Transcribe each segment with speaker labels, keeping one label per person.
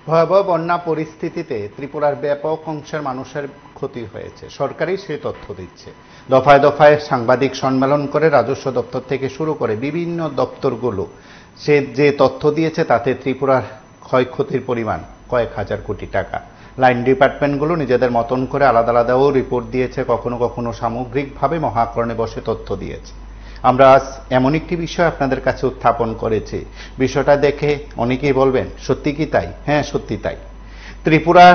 Speaker 1: ভয়াবহ বন্যা পরিস্থিতিতে ত্রিপুরার ব্যাপক অংশের মানুষের ক্ষতি হয়েছে, সরকারই সেই তথ্য দিচ্ছে। দফায় দফায় সাংবাদিক সম্মেলন করে রাজস্ব দপ্তর থেকে শুরু করে বিভিন্ন দপ্তরগুলো সে যে তথ্য দিয়েছে তাতে ত্রিপুরার ক্ষয়ক্ষতির পরিমাণ কয়েক হাজার কোটি টাকা। লাইন ডিপার্টমেন্টগুলো নিজেদের মতন করে আলাদা আলাদাও রিপোর্ট দিয়েছে, কখনো কখনো সামগ্রিকভাবে মহাকরণে বসে তথ্য দিয়েছে। আমরা আজ এমন একটি বিষয় আপনাদের কাছে উত্থাপন করেছি, বিষয়টা দেখে অনেকেই বলবেন সত্যি কি তাই? হ্যাঁ, সত্যি তাই। ত্রিপুরা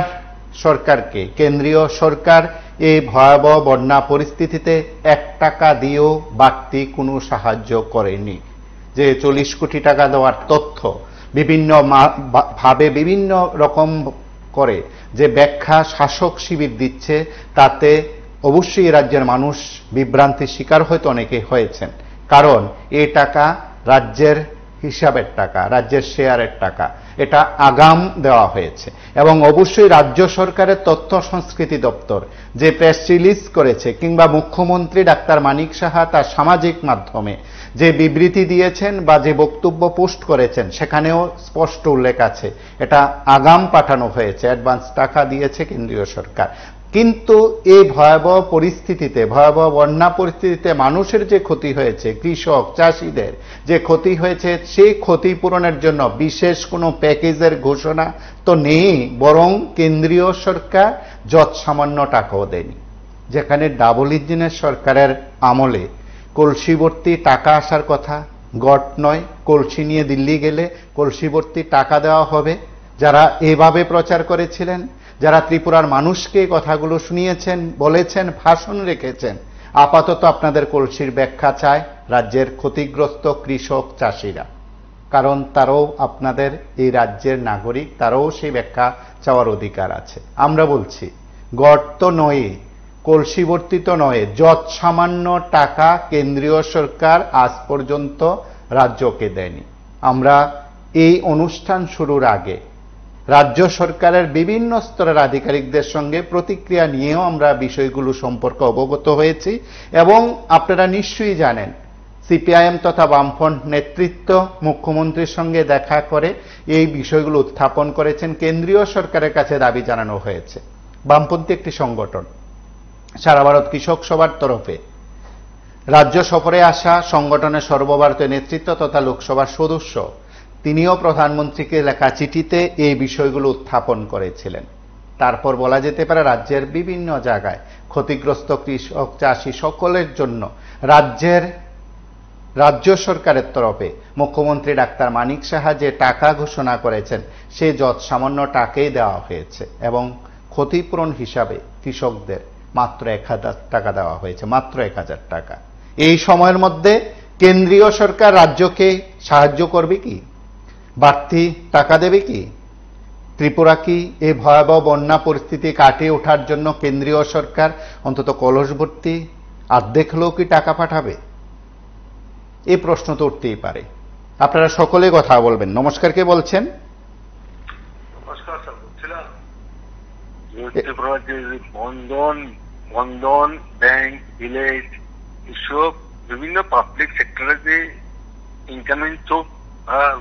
Speaker 1: সরকারকে কেন্দ্রীয় সরকার এই ভয়াবহ বন্যা পরিস্থিতিতে 1 টাকা দিয়েও বাড়তি কোনো সাহায্য করেনি। যে 40 কোটি টাকা দেওয়ার তথ্য বিভিন্ন ভাবে বিভিন্ন রকম করে যে ব্যাখ্যা শাসক শিবির দিচ্ছে, তাতে অবশ্যই রাজ্যের মানুষ বিভ্রান্তির শিকার হয়তো অনেকে হয়েছেন। কারণ এই টাকা রাজ্যের হিসাবের টাকা, রাজ্যের শেয়ারের টাকা, এটা আগাম দেওয়া হয়েছে। এবং অবশ্যই রাজ্য সরকারের তথ্য সংস্কৃতি দপ্তর যে প্রেস রিলিজ করেছে, কিংবা মুখ্যমন্ত্রী ডাক্তার মানিক সাহা তার সামাজিক মাধ্যমে যে বিবৃতি দিয়েছেন বা যে বক্তব্য পোস্ট করেছেন, সেখানেও স্পষ্ট উল্লেখ আছে এটা আগাম পাঠানো হয়েছে, অ্যাডভান্স টাকা দিয়েছে কেন্দ্রীয় সরকার। কিন্তু এই ভয়াবহ পরিস্থিতিতে, ভয়াবহ বন্যা পরিস্থিতিতে মানুষের যে ক্ষতি হয়েছে, কৃষক চাষিদের যে ক্ষতি হয়েছে, সেই ক্ষতিপূরণের জন্য বিশেষ কোনো প্যাকেজের ঘোষণা তো নেই, বরং কেন্দ্রীয় সরকার যৎসামান্য টাকাও দেয়নি। যেখানে ডাবল ইঞ্জিনের সরকারের আমলে কলসি ভর্তি টাকা আসার কথা, গট নয়, কলসি নিয়ে দিল্লি গেলে কলসি ভর্তি টাকা দেওয়া হবে। যারা এভাবে প্রচার করেছিলেন, যারা ত্রিপুরার মানুষকে কথাগুলো শুনিয়েছেন, বলেছেন, ভাষণ রেখেছেন, আপাতত আপনাদের কলসির ব্যাখ্যা চায় রাজ্যের ক্ষতিগ্রস্ত কৃষক চাষিরা। কারণ তারাও আপনাদের এই রাজ্যের নাগরিক, তারাও সেই ব্যাখ্যা চাওয়ার অধিকার আছে। আমরা বলছি গট তো নয়, কলসিবর্তী তো নয়, যৎসামান্য টাকা কেন্দ্রীয় সরকার আজ পর্যন্ত রাজ্যকে দেয়নি। আমরা এই অনুষ্ঠান শুরুর আগে রাজ্য সরকারের বিভিন্ন স্তরের আধিকারিকদের সঙ্গে প্রতিক্রিয়া নিয়েও আমরা বিষয়গুলো সম্পর্কে অবগত হয়েছি। এবং আপনারা নিশ্চয়ই জানেন, সিপিআইএম তথা বামফ্রন্ট নেতৃত্ব মুখ্যমন্ত্রীর সঙ্গে দেখা করে এই বিষয়গুলো উত্থাপন করেছেন, কেন্দ্রীয় সরকারের কাছে দাবি জানানো হয়েছে। বামপন্থী একটি সংগঠন সারা ভারত কৃষক সভার তরফে রাজ্য সফরে আসা সংগঠনের সর্বভারতীয় নেতৃত্ব তথা লোকসভার সদস্য, তিনিও প্রধানমন্ত্রীকে লেখা চিঠিতে এই বিষয়গুলো উত্থাপন করেছিলেন। তারপর বলা যেতে পারে রাজ্যের বিভিন্ন জায়গায় ক্ষতিগ্রস্ত কৃষক চাষি সকলের জন্য রাজ্য সরকারের তরফে মুখ্যমন্ত্রী ডাক্তার মানিক সাহা যে টাকা ঘোষণা করেছেন, সে যৎসামান্য টাকাই দেওয়া হয়েছে। এবং ক্ষতিপূরণ হিসাবে কৃষকদের মাত্র 1000 টাকা দেওয়া হয়েছে, মাত্র 1000 টাকা। এই সময়ের মধ্যে কেন্দ্রীয় সরকার রাজ্যকে সাহায্য করবে কি? বাড়তি টাকা দেবে কি? ত্রিপুরা কি এই ভয়াবহ বন্যা পরিস্থিতি কাটিয়ে ওঠার জন্য কেন্দ্রীয় সরকার অন্তত কলস ভর্তি অর্ধেক হলেও কি টাকা পাঠাবে? এই প্রশ্ন তো উঠতেই পারে। আপনারা সকলে কথা বলবেন। নমস্কার, কে বলছেন?
Speaker 2: নমস্কার স্যার, বলছিলাম ত্রিপুরা যে বন্ধন ব্যাংক, ভিলেজ, এসব বিভিন্ন পাবলিক সেক্টরে যে ইনকামিং সোর্স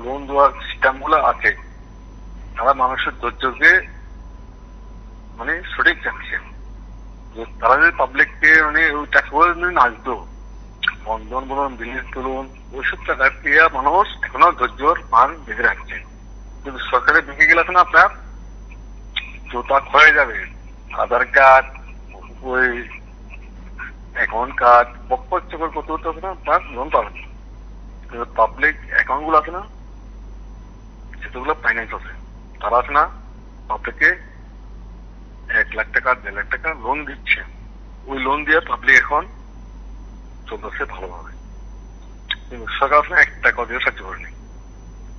Speaker 2: লোন দেওয়ার সিস্টেম গুলো আছে, তারা মানুষের ধৈর্যকে মানে সঠিক রাখছে। তারা যদি পাবলিককে মানে ওই টাকাগুলো না দিত, বন্ধন বলুন, ভিলেজ বলুন, ওইসব টাকা পেয়ে মানুষ এখনো ধৈর্যর মান বেঁধে রাখছে। কিন্তু সরকারের ভেঙে গেলে না আপনার জোতা ক্ষয়ে যাবে, আধার কার্ড, ওই অ্যাকাউন্ট কার্ড, বক্পর চক্কর করতে করতে হবে না, আপনার লোন পাবেন। পাবলিক অ্যাকাউন্ট গুলো আছে না, সেগুলো ফাইন্যান্স আছে, তারা আছে না পাবলিককে 1 লাখ টাকা 1.5 লাখ টাকা লোন দিচ্ছে। ওই লোন দিয়ে পাবলিক এখন চলতেছে ভালোভাবে। কিন্তু সরকার আছে না 1 টাকা দিয়ে সাহায্য করেনি।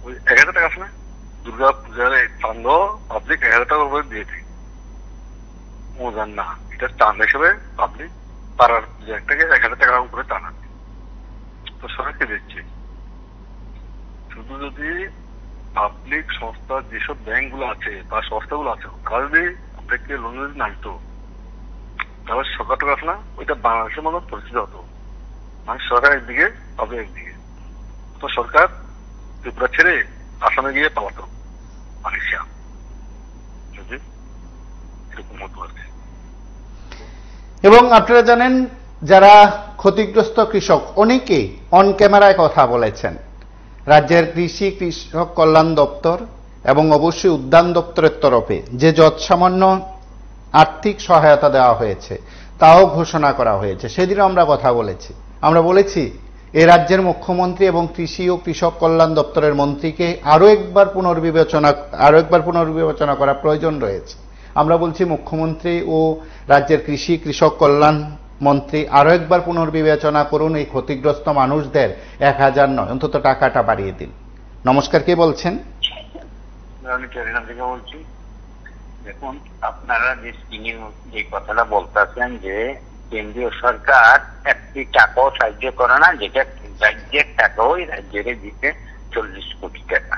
Speaker 2: ওই 1000 টাকা আছে না, দুর্গা পূজার চান্দ পাবলিক 1000 টাকার উপরে দিয়ে দেয়। মজার না, এটা চাঁদ হিসেবে পাবলিক পাড়ার পূজাটাকে 1000 টাকার উপরে টানা। তো সরকারকে দিচ্ছে। শুধু যদি পাবলিক সংস্থা যেসব ব্যাংক গুলো আছে বা সংস্থাগুলো আছে, তারা যদি পাবলিককে লোন যদি না দিত, তাহলে সরকারটা আছে না ওইটা বাংলাদেশের মতো পরিচিত হতো। মানে সরকার একদিকে, পাবলিক একদিকে। তো সরকার ত্রিপুরা ছেড়ে আসামে গিয়ে পালাতো, মালয়েশিয়া।
Speaker 1: এবং আপনারা জানেন যারা ক্ষতিগ্রস্ত কৃষক অনেকেই অন ক্যামেরায় কথা বলেছেন। রাজ্যের কৃষি কৃষক কল্যাণ দপ্তর এবং অবশ্যই উদ্যান দপ্তরের তরফে যে যৎসামান্য আর্থিক সহায়তা দেওয়া হয়েছে তাও ঘোষণা করা হয়েছে। সেদিনও আমরা কথা বলেছি। আমরা বলেছি এ রাজ্যের মুখ্যমন্ত্রী এবং কৃষি ও কৃষক কল্যাণ দপ্তরের মন্ত্রীকে আরো একবার পুনর্বিবেচনা করা প্রয়োজন রয়েছে। আমরা বলছি মুখ্যমন্ত্রী ও রাজ্যের কৃষি কৃষক কল্যাণ মন্ত্রী আরো একবার পুনর্বিবেচনা করুন, এই ক্ষতিগ্রস্ত মানুষদের 1000 নয় অন্তত টাকাটা বাড়িয়ে দিন। নমস্কার, কে বলছেন?
Speaker 3: আমি টেরিনা থেকে বলছি। দেখুন, আপনারা যে কথাটা বলতেছেন যে কেন্দ্রীয় সরকার একটি টাকাও সাহায্য করে না, যেটা রাজ্যের টাকা ওই রাজ্যের দিতে 40 কোটি টাকা।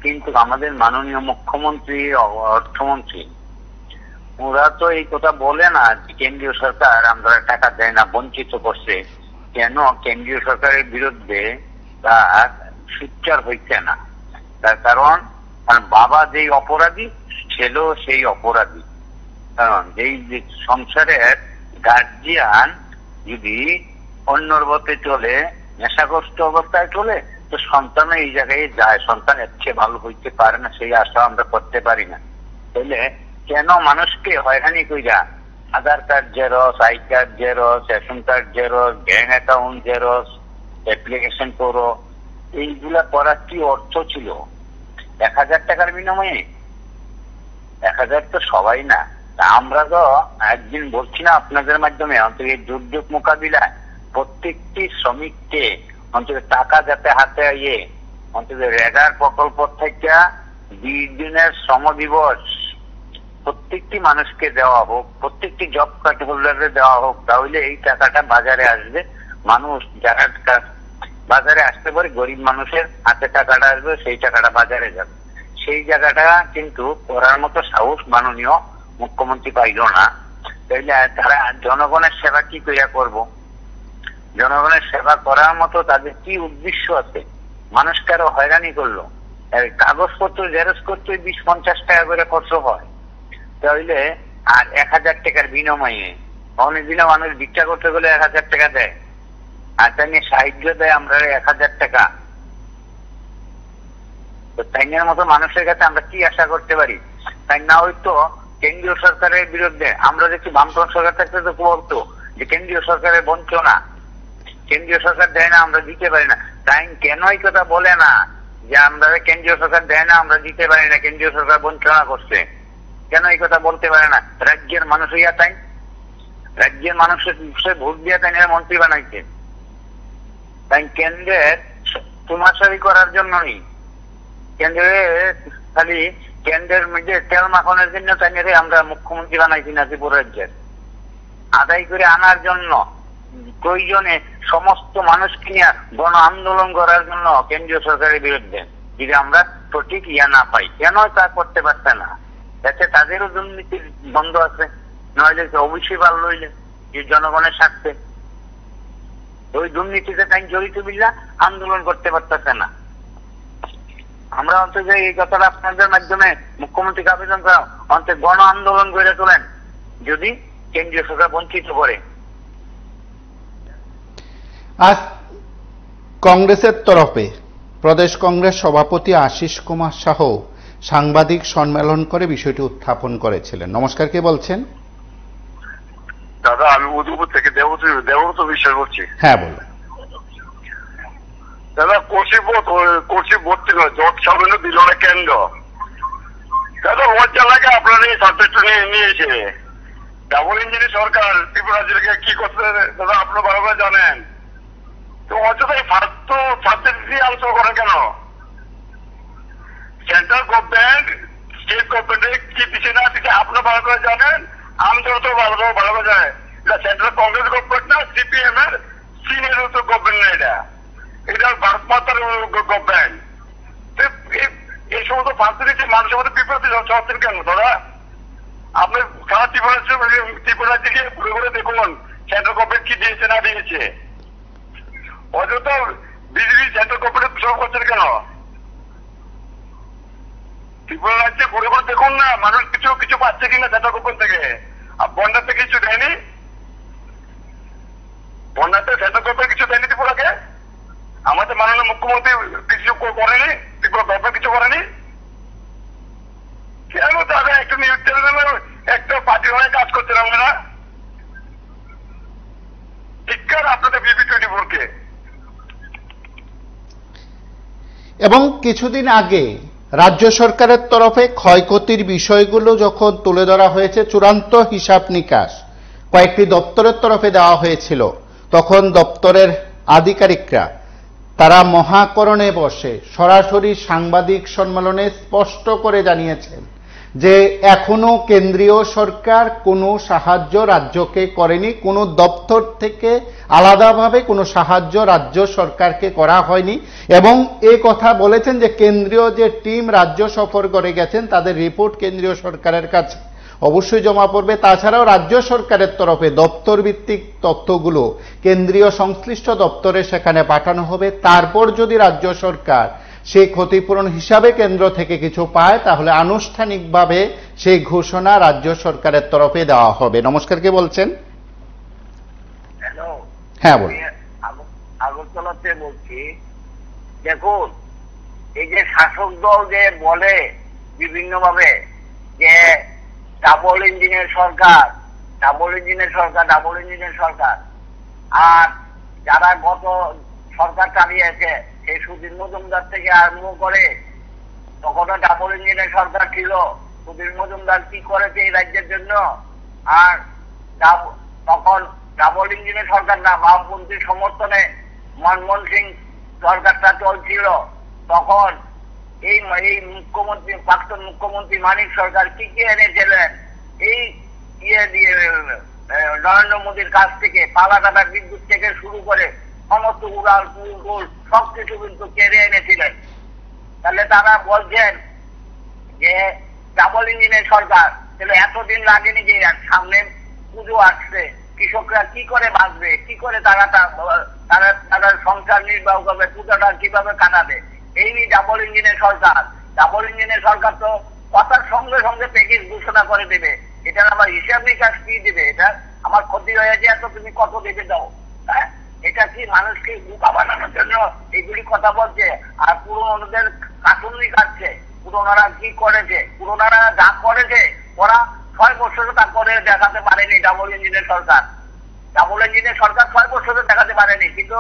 Speaker 3: কিন্তু আমাদের মাননীয় মুখ্যমন্ত্রী অর্থমন্ত্রী ওরা তো এই কথা বলে না যে কেন্দ্রীয় সরকার আমরা টাকা দেয় না, বঞ্চিত করছে। কেন কেন্দ্রীয় সরকারের বিরুদ্ধে তার সোচ্চার হইছে না? তার কারণ বাবা যেই অপরাধী, ছেলেও সেই অপরাধী। কারণ যেই সংসারের গার্জিয়ান যদি অন্যর পথে চলে, নেশাগ্রস্ত অবস্থায় চলে, তো সন্তান এই জায়গায় যায়, সন্তান এর চেয়ে ভালো হইতে পারে না, সেই আশা আমরা করতে পারি না। তাহলে কেন মানুষকে হয়রানি কইরা Aadhaar card xerox, I card xerox, ration card xerox, bank account xerox, application করো, এইগুলা করার কি অর্থ ছিল? 1000 টাকার বিনিময়ে? 1000 তো সবাই না। আমরা তো একদিন বলছি না আপনাদের মাধ্যমে, অন্তত এই দুর্যোগ মোকাবিলায় প্রত্যেকটি শ্রমিককে অন্তত টাকা যাতে হাতে আইয়ে অন্তত রেগার প্রকল্প থেকে 20 দিনের শ্রম দিবস প্রত্যেকটি মানুষকে দেওয়া হোক, প্রত্যেকটি জব কার্ড হোল্ডারে দেওয়া হোক। তাহলে এই টাকাটা বাজারে আসবে, মানুষ যারা বাজারে আসতে পারে, গরিব মানুষের হাতে টাকাটা আসবে, সেই টাকাটা বাজারে যাবে। সেই জায়গাটা কিন্তু করার মতো সাহস মাননীয় মুখ্যমন্ত্রী পাইল না। তাইলে তারা জনগণের সেবা কি করিয়া করব? জনগণের সেবা করার মতো তাদের কি উদ্দেশ্য আছে? মানুষকে আরো হয়রানি করলো। কাগজপত্র জেরক্স করতে 20-50 টাকা করে খরচ হয়। তাহলে আর 1000 টাকার বিনিময়ে অনেকদিনে মানুষ ভিক্ষা করতে গেলে 1000 টাকা দেয়, আর তাই নিয়ে সাহায্য দেয় আমরা 1000 টাকা। তো তাইনের মতো মানুষের কাছে আমরা কি আশা করতে পারি? তাই না হয়তো কেন্দ্রীয় সরকারের বিরুদ্ধে আমরা দেখছি বামফ্রন্ট সরকার থাকতে তো বলতো যে কেন্দ্রীয় সরকারের বঞ্চনা, কেন্দ্রীয় সরকার দেয় না আমরা দিতে পারি না। তাই কেন এই কথা বলে না যে আমরা কেন্দ্রীয় সরকার দেয় না আমরা দিতে পারি না, কেন্দ্রীয় সরকার বঞ্চনা করছে? কেন এই কথা বলতে পারে না? রাজ্যের মানুষ হইয়া তাই, রাজ্যের মানুষের ভোট দিয়ে তাই মন্ত্রী বানাইছে। তাই কেন্দ্রের তুমাশারি করার জন্যই, কেন্দ্রের খালি কেন্দ্রের মধ্যে তেল মাখনের জন্য তাই আমরা মুখ্যমন্ত্রী বানাইছি না ত্রিপুরা রাজ্যের। আদায় করে আনার জন্য প্রয়োজনে সমস্ত মানুষকে নিয়ে গণ আন্দোলন করার জন্য কেন্দ্রীয় সরকারের বিরুদ্ধে যদি আমরা সঠিক না পাই, কেন তা করতে পারছে না? যাতে তাদেরও দুর্নীতির বন্ধ আছে, নইলে অবশ্যই ভালো লইলে যে জনগণের স্বার্থে ওই দুর্নীতিতে তাই জড়িত বিল্লা আন্দোলন করতে পারতেছে না। আমরা অন্তত এই কথাটা আপনাদের মাধ্যমে মুখ্যমন্ত্রীকে আবেদন করা, অন্তত গণ আন্দোলন করে তোলেন যদি কেন্দ্রীয় সরকার বঞ্চিত করে।
Speaker 1: আজ কংগ্রেসের তরফে প্রদেশ কংগ্রেস সভাপতি আশিস কুমার সাহ সাংবাদিক সম্মেলন করে বিষয়টি উত্থাপন করেছিলেন। নমস্কার, কে বলছেন?
Speaker 2: দাদা, আমি মধুপুর থেকে দেবব্রত বিশ্বাস বলছি।
Speaker 1: হ্যাঁ, বলুন
Speaker 2: দাদা। কোর্সি ভর্তি নয়, জট সামনে দিল না কেন্দ্র। দাদা লজ্জা লাগে আপনার এই সাবজেক্টটা নিয়েছে। ডাবল ইঞ্জিনের সরকার ত্রিপুরা রাজ্যকে কি করতে দাদা আপনারা ভালো করে জানেন। তো অযথাই ফালতু সাবজেক্ট দিয়ে আলোচনা করেন কেন? সেন্ট্রাল গভর্নমেন্ট স্টেট গভর্নমেন্টে কি দিচ্ছে না দিচ্ছে আপনারা ভালো করে জানেন, আমজনতা তো ভালো করে জানে। এটা সেন্ট্রাল কংগ্রেস গভর্নমেন্ট না, সিপিএম এর সিনিয়র গভর্নমেন্ট না, এটা ভারত মাতার গভর্নমেন্ট। এই সমস্ত ফালতু দিচ্ছে মানুষের মধ্যে বিপত্তি হচ্ছেন কেন দাদা? আপনি সারা ত্রিপুরা থেকে ঘুরে ঘুরে দেখুন সেন্ট্রাল গভর্নমেন্ট কি দিয়েছে না দিয়েছে। অযথা বিজেপি সেন্ট্রাল গভর্নমেন্ট শুরু করছেন কেন? ত্রিপুরা রাজ্যে ঘুরে ঘুরে দেখুন না মানুষ কিছু পাচ্ছে কিনা সেন্ট্রাল গভর্নমেন্ট থেকে। আর বন্ডার থেকে কিছু দেয়নি, বন্যাতে সেন্টার গভর্নমেন্ট কিছু দেয়নি ত্রিপুরাকে? আমাদের মাননীয় মুখ্যমন্ত্রী কিছু করেনি, ত্রিপুরা গভর্নমেন্ট কিছু করেনি? কেন তাদের একটা নিউজ চ্যানেল একটা পার্টির হয়ে কাজ করছেন আপনারা? ধিক্কার আপনাদের BB24 কে।
Speaker 1: এবং কিছুদিন আগে রাজ্য সরকারের তরফে ক্ষয়ক্ষতির বিষয়গুলো যখন তুলে ধরা হয়েছে, চূড়ান্ত হিসাব নিকাশ কয়েকটি দপ্তরের তরফে দেওয়া হয়েছিল, তখন দপ্তরের আধিকারিকরা তারা মহাকরণে বসে সরাসরি সাংবাদিক সম্মেলনে স্পষ্ট করে জানিয়েছেন যে এখনো কেন্দ্রীয় সরকার কোনো সাহায্য রাজ্যকে করেনি, কোনো দপ্তর থেকে আলাদাভাবে কোনো সাহায্য রাজ্য সরকারকে করা হয়নি। এবং এই কথা বলেছেন যে কেন্দ্রীয় যে টিম রাজ্য সফর করে গেছেন তাদের রিপোর্ট কেন্দ্রীয় সরকারের কাছে অবশ্যই জমা পড়বে। তাছাড়াও রাজ্য সরকারের তরফে দপ্তর ভিত্তিক তথ্যগুলো কেন্দ্রীয় সংশ্লিষ্ট দপ্তরে সেখানে পাঠানো হবে। তারপর যদি রাজ্য সরকার সেই ক্ষতিপূরণ হিসাবে কেন্দ্র থেকে কিছু পায় তাহলে আনুষ্ঠানিকভাবে সেই ঘোষণা রাজ্য সরকারের তরফে দেওয়া হবে। নমস্কার, কে বলছেন?
Speaker 3: হ্যালো,
Speaker 1: হ্যাঁ বলুন।
Speaker 3: আগরতলাতে বলছি। দেখুন, এই যে শাসক দল যে বলে বিভিন্ন ভাবে যে ডাবল ইঞ্জিনের সরকার, ডাবল ইঞ্জিনের সরকার, ডাবল ইঞ্জিনের সরকার, আর যারা গত সরকার চালিয়েছে সেই সুধীর মজুমদার থেকে আরম্ভ করে তখনও ডাবল ইঞ্জিনের সরকার ছিল। সুধীর মজুমদার কি করেছে এই রাজ্যের জন্য? আর তখন ডাবল ইঞ্জিনের সরকার না, বামপন্থীর সমর্থনে মনমোহন সিং সরকারটা চলছিল। তখন এই মুখ্যমন্ত্রী, প্রাক্তন মুখ্যমন্ত্রী মানিক সরকার কি কি এনেছিলেন? এই দিয়ে নরেন্দ্র মোদীর কাছ থেকে পালাকাটা বিদ্যুৎ থেকে শুরু করে সমস্ত উড়াল পুল সবকিছু কিন্তু কেড়ে এনেছিলেন। তাহলে তারা বলছেন যে ডাবল ইঞ্জিনের সরকার, তাহলে এতদিন লাগেনি যে সামনে পুজো আসছে, কৃষকরা কি করে বাঁচবে, কি করে তারা সংসার নির্বাহ করবে, পূজাটা কিভাবে কাটাবে? এই ডাবল ইঞ্জিনের সরকার। ডাবল ইঞ্জিনের সরকার তো কথার সঙ্গে সঙ্গে প্যাকেজ ঘোষণা করে দেবে। এটার আমার হিসাব নিকাশ কি দিবে? এটা আমার ক্ষতি হয়েছে এত, তুমি কত দেবে দাও? হ্যাঁ, এটা কি মানুষকে বোকা বানানোর জন্য এইগুলি কথা বলছে? আর পুরোনোদের কাটুনি কাটছে। পুরোনারা কি করেছে? পুরোনারা যা করেছে ওরা 6 বছরে তা করে দেখাতে পারেনি ডাবল ইঞ্জিনের সরকার। ডাবল ইঞ্জিনের সরকার 6 বছরে দেখাতে পারেনি, কিন্তু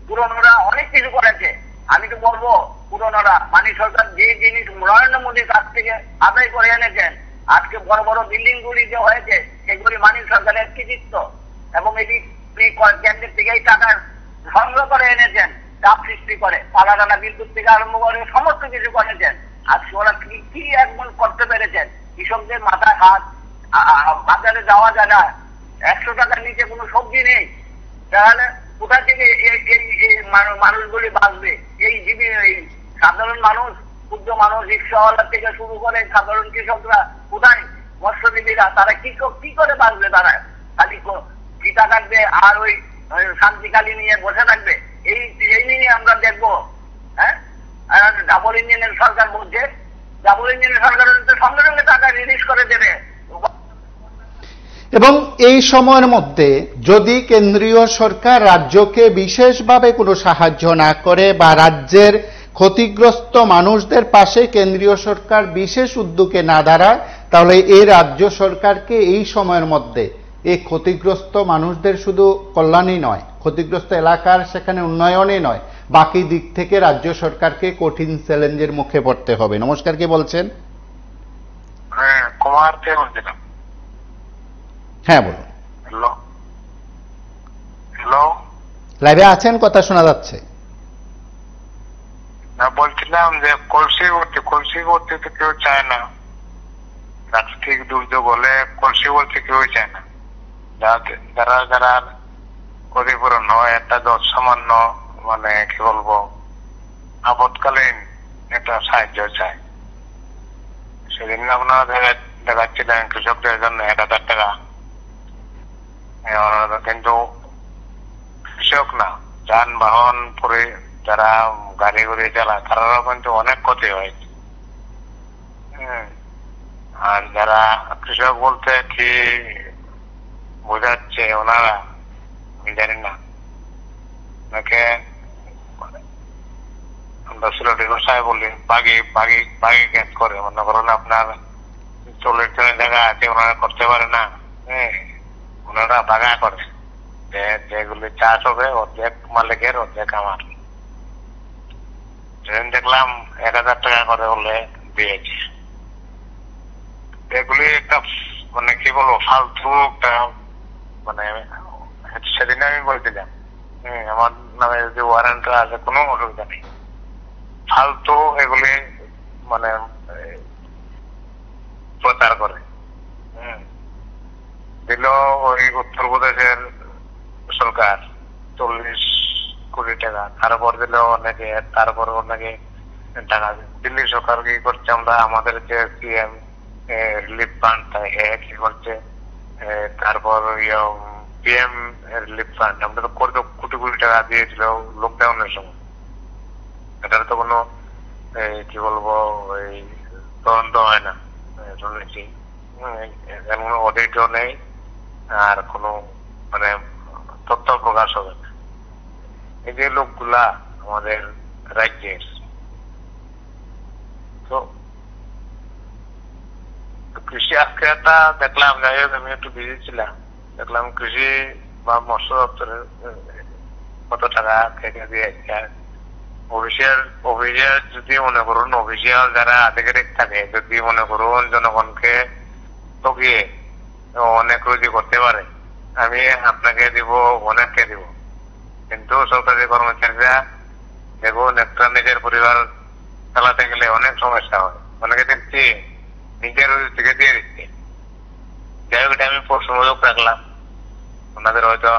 Speaker 3: পুরোনোরা অনেক কিছু করেছে। আমি তো বলবো পুরোনোরা, মানিক সরকার যে জিনিস নরেন্দ্র মোদীর কাছ থেকে আদায় করে এনেছেন, আজকে বড় বড় বিল্ডিং গুলি যে হয়েছে সেগুলি মানিক সরকারের কৃতিত্ব। এবং এটি কেন্দ্রের থেকে এই টাকা সংগ্রহ করে এনেছেন, চাপ সৃষ্টি করে পালাকাটা বিদ্যুৎ থেকে আরম্ভ করে সমস্ত কিছু করেছেন। আজকে ওরা কি একমন করতে পেরেছেন? কৃষকদের মাথায় হাত, বাজারে যাওয়া যায় না, 100 টাকার নিচে কোনো সবজি নেই। তাহলে কোথা থেকে এই মানুষগুলি বাঁচবে? এই সাধারণ মানুষ, ক্ষুদ্র মানুষ, রিক্সাওয়ালা থেকে শুরু করে সাধারণ কৃষকরা কোথায়? মৎস্যজীবীরা তারা কি করে বাঁচবে? তারা খালি চিতা কাটবে আর ওই শান্তিকালী নিয়ে বসে থাকবে। এই নিয়ে আমরা দেখবো। হ্যাঁ, ডাবল ইঞ্জিনের সরকার বলছে, ডাবল ইঞ্জিনের সরকার সঙ্গে সঙ্গে টাকা রিলিজ করে দেবে।
Speaker 1: এবং এই সময়ের মধ্যে যদি কেন্দ্রীয় সরকার রাজ্যকে বিশেষভাবে কোনো সাহায্য না করে বা রাজ্যের ক্ষতিগ্রস্ত মানুষদের পাশে কেন্দ্রীয় সরকার বিশেষ উদ্যোগে না দাঁড়ায়, তাহলে এই রাজ্য সরকারকে এই সময়ের মধ্যে এই ক্ষতিগ্রস্ত মানুষদের শুধু কল্যাণই নয়, ক্ষতিগ্রস্ত এলাকার সেখানে উন্নয়নই নয়, বাকি দিক থেকে রাজ্য সরকারকে কঠিন চ্যালেঞ্জের মুখে পড়তে হবে। নমস্কার, কে বলছেন?
Speaker 2: হ্যাঁ, কুমার কে বলছিলাম।
Speaker 1: হ্যাঁ বলুন।
Speaker 2: হ্যালো, হ্যালো,
Speaker 1: লাইভে আছেন, কথা শোনা যাচ্ছে।
Speaker 2: না, বলছিলাম যে কলসি করতে তো কেউ চায় না। প্রাকৃতিক দুর্যোগ হলে কলসি বলতে কেউ চায় না। যারা যারা ক্ষতিপূরণ হয় একটা সামান্য মানে কি বলবো আপৎকালীন একটা সাহায্য চায়। সেদিন আপনারা দেখাচ্ছিলেন কৃষকদের জন্য 1000 টাকা, কিন্তু কৃষক না, যানবাহন পরে যারা গাড়ি ঘুরে চালায় তারাও কিন্তু অনেক ক্ষতি হয়েছে। আর যারা কৃষক বলতে কি বোঝাচ্ছে, ওনারা
Speaker 4: আমি জানি না। ওনাকে আমরা সিলেটি ভাষায় বলি বাগি বাগি বাগি গ্যাস করে, মনে করেন আপনার 40 জায়গা আছে ওনারা করতে পারে না, হ্যাঁ ওনারা বাগা করে, যেগুলি চাষ হবে অর্ধেক মালিকের অর্ধেক আমার। ট্রেন দেখলাম 1000 টাকা করে হলে দিয়েছে। এগুলি একটা মানে কি বলবো ফালতু একটা, মানে সেদিন আমি বলছিলাম আমার নামে যদি ওয়ারেন্ট আছে কোনো অসুবিধা নেই, ফালতু এগুলি মানে প্রচার করে। দিল ওই উত্তরপ্রদেশের সরকার 40 কোটি টাকা, তারপর দিল অনেকে, তারপর অনেকে টাকা। দিল্লি সরকার কি করছে, আমরা আমাদের যে সিএম রিলিফ ফান্ড কি করছে, তারপর পিএম রিলিফ ফান্ড আমরা তো কত কোটি কোটি টাকা দিয়েছিল লকডাউনের সময়। এটার তো কোনো কি বলবো ওই তদন্ত হয় না, শুনেছি কোনো অডিটও নেই, আর কোনো মানে তথ্য প্রকাশ হবে না। এই যে লোকগুলা আমাদের রাজ্যের, তো কৃষি আজকে একটা দেখলাম, যাই হোক আমি একটু বিজি ছিলাম, দেখলাম কৃষি বা মৎস্য দপ্তরের কত টাকা থেকে দিয়েছে। অফিসিয়াল যদি মনে করুন, অফিসিয়াল যারা আধিকারিক থাকে যদি মনে করুন জনগণকে ঠকিয়ে অনেক রুজি করতে পারে, আমি আপনাকে দিব, অনেককে দিব। কিন্তু সরকারি কর্মচারীরা দেখুন একটা নিজের পরিবার চালাতে গেলে অনেক সমস্যা হয়, অনেকে দেখছি নিজের রুজি থেকে দিয়ে দিচ্ছে। যাই হোক, এটা আমি প্রশ্নবোধক রাখলাম, ওনাদের হয়তো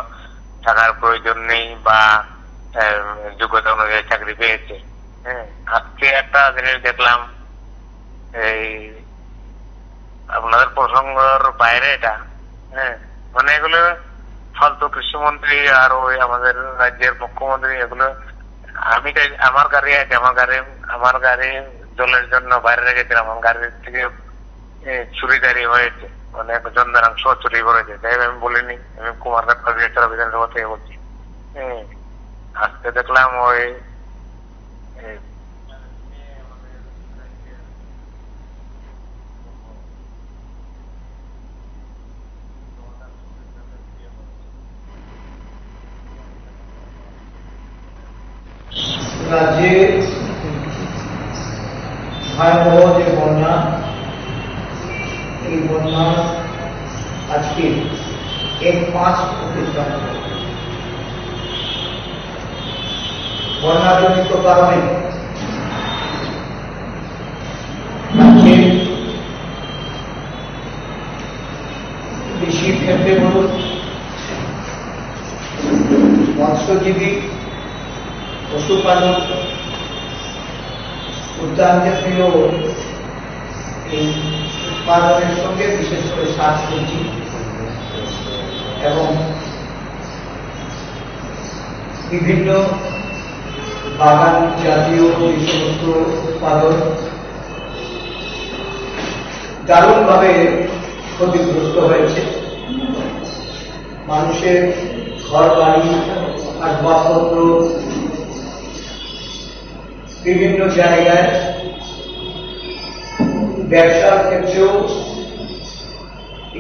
Speaker 4: টাকার প্রয়োজন নেই বা যোগ্যতা অনুযায়ী চাকরি পেয়েছে। হ্যাঁ, আজকে একটা জিনিস দেখলাম, এই আপনাদের প্রসঙ্গের বাইরে এটা, হ্যাঁ মানে এগুলো ফালতু কৃষিমন্ত্রী আর ওই আমাদের রাজ্যের মুখ্যমন্ত্রী, এগুলো আমি আমার গাড়ি আছে, আমার গাড়ি জলের জন্য বাইরে রেখেছিলাম, আমার গাড়ির থেকে চুরিদারি হয়েছে, অনেক যন্ত্রাংশ চুরি করেছে। তাই আমি বলিনি, আমি কুমারঘাট বিধানসভা থেকে বলছি। আজকে দেখলাম ওই
Speaker 5: রাজ্যে ভয়াবহ যে বন্যা, এই বন্যা আজকে 1-5 প্রতিষ্ঠান বন্যাজনিত কারণে রাজ্যে কৃষির ক্ষেত্রে বলুন, মৎস্যজীবী, পশুপালন, উদ্যান জাতীয় এই উৎপাদনের সঙ্গে বিশেষ করে শাকসবজি এবং বিভিন্ন বাগান জাতীয় এই সমস্ত উৎপাদন দারুণভাবে ক্ষতিগ্রস্ত হয়েছে। মানুষের ঘর বাড়ি, আসবাবপত্র বিভিন্ন জায়গায়, ব্যবসার ক্ষেত্রেও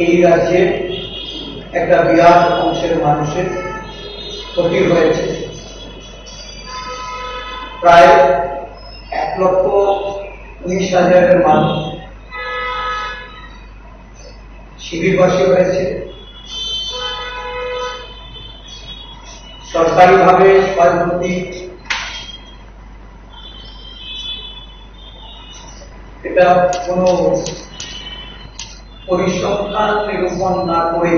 Speaker 5: এই রাজ্যে একটা বিরাট অংশের মানুষের ক্ষতি হয়েছে। প্রায় 1,19,000 মানুষ শিবিরবাসী হয়েছে। সরকারিভাবে ক্ষয়ক্ষতি এটা কোনো পরিসংখ্যান নিরূপণ না করে